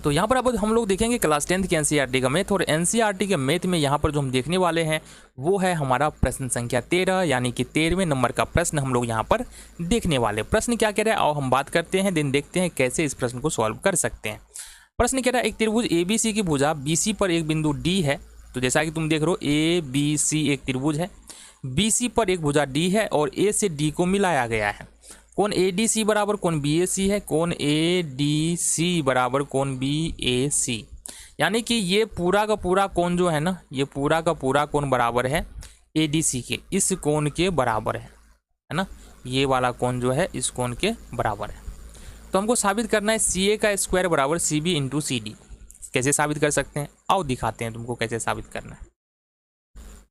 तो यहाँ पर अब हम लोग देखेंगे क्लास 10th के एनसीईआरटी का मैथ, और एनसीईआरटी के मैथ में यहाँ पर जो हम देखने वाले हैं वो है हमारा प्रश्न संख्या 13, यानी कि 13वें नंबर का प्रश्न हम लोग यहाँ पर देखने वाले। प्रश्न क्या कह रहा है और हम बात करते हैं, दिन देखते हैं कैसे इस प्रश्न को सॉल्व कर सकते हैं। प्रश्न कह रहा है एक त्रिभुज ABC की भुजा BC पर एक बिंदु D है। तो जैसा कि तुम देख रहे हो ABC एक त्रिभुज है, BC पर एक भुजा D है और A से D को मिलाया गया है। कोण ADC बराबर कोण BAC है, कोण ADC बराबर कोण BAC, यानी कि ये पूरा का पूरा कोण जो है ना, ये पूरा का पूरा कोण बराबर है ADC के, इस कोण के बराबर है ना, ये वाला कोण जो है इस कोण के बराबर है। तो हमको साबित करना है CA का स्क्वायर बराबर CB इंटू CD। कैसे साबित कर सकते हैं, आओ दिखाते हैं तुमको कैसे साबित करना है।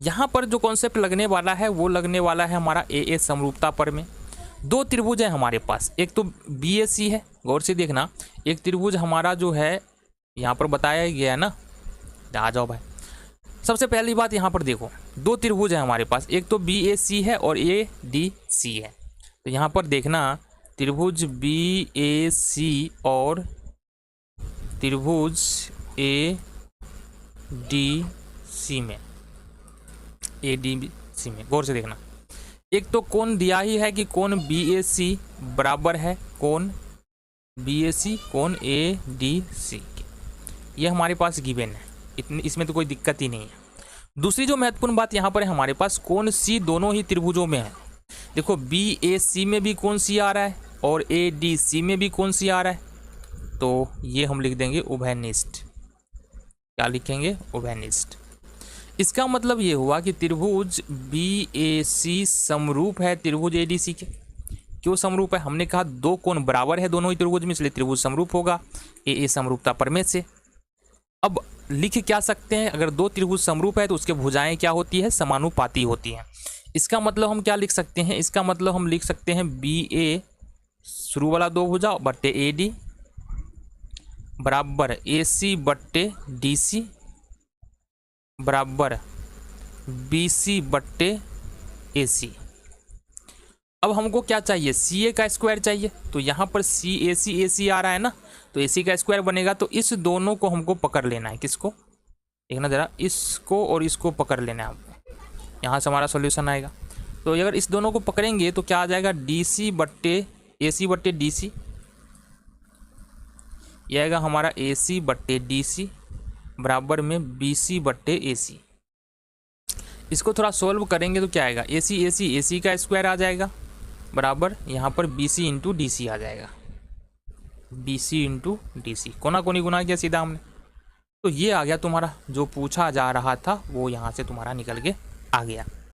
यहाँ पर जो कॉन्सेप्ट लगने वाला है वो लगने वाला है हमारा AA समरूपता पर में। दो त्रिभुज है हमारे पास, एक तो BAC है, गौर से देखना, एक त्रिभुज हमारा जो है यहाँ पर बताया गया है ना, आ जाओ भाई। सबसे पहली बात यहाँ पर देखो, दो त्रिभुज है हमारे पास, एक तो BAC है और ADC है। तो यहाँ पर देखना त्रिभुज BAC और त्रिभुज ADC में गौर से देखना, एक तो कोण दिया ही है कि कोण BAC बराबर है कोण BAC कोण ADC के, ये हमारे पास गिवन है, इसमें तो कोई दिक्कत ही नहीं है। दूसरी जो महत्वपूर्ण बात यहाँ पर है, हमारे पास कोण C दोनों ही त्रिभुजों में है। देखो BAC में भी कोण C आ रहा है और ADC में भी कोण C आ रहा है, तो ये हम लिख देंगे उभयनिष्ठ। क्या लिखेंगे, उभयनिष्ठ। इसका मतलब ये हुआ कि त्रिभुज BAC समरूप है त्रिभुज ADC के। क्यों समरूप है, हमने कहा दो कोण बराबर है दोनों ही त्रिभुज में, इसलिए त्रिभुज समरूप होगा, AA समरूपता प्रमेय से। अब लिख क्या सकते हैं, अगर दो त्रिभुज समरूप है तो उसके भुजाएं क्या होती है, समानुपाती होती हैं। इसका मतलब हम क्या लिख सकते हैं, इसका मतलब हम लिख सकते हैं BA शुरू वाला दो भुजा बट्टे AD बराबर AC बट्टे DC बराबर BC बट्टे AC। अब हमको क्या चाहिए, CA का स्क्वायर चाहिए। तो यहाँ पर AC आ रहा है ना, तो AC का स्क्वायर बनेगा। तो इस दोनों को हमको पकड़ लेना है, किसको, देखना जरा, इसको और इसको पकड़ लेना है हमको, यहाँ से हमारा सॉल्यूशन आएगा। तो अगर इस दोनों को पकड़ेंगे तो क्या आ जाएगा, DC बट्टे AC बट्टे DC, यह आएगा हमारा AC बट्टे DC बराबर में BC बट्टे AC। इसको थोड़ा सोल्व करेंगे तो क्या आएगा, AC का स्क्वायर आ जाएगा बराबर यहाँ पर BC इंटू DC आ जाएगा, BC इंटू DC, कोना कोनी गुना किया सीधा हमने। तो ये आ गया तुम्हारा, जो पूछा जा रहा था वो यहाँ से तुम्हारा निकल के आ गया।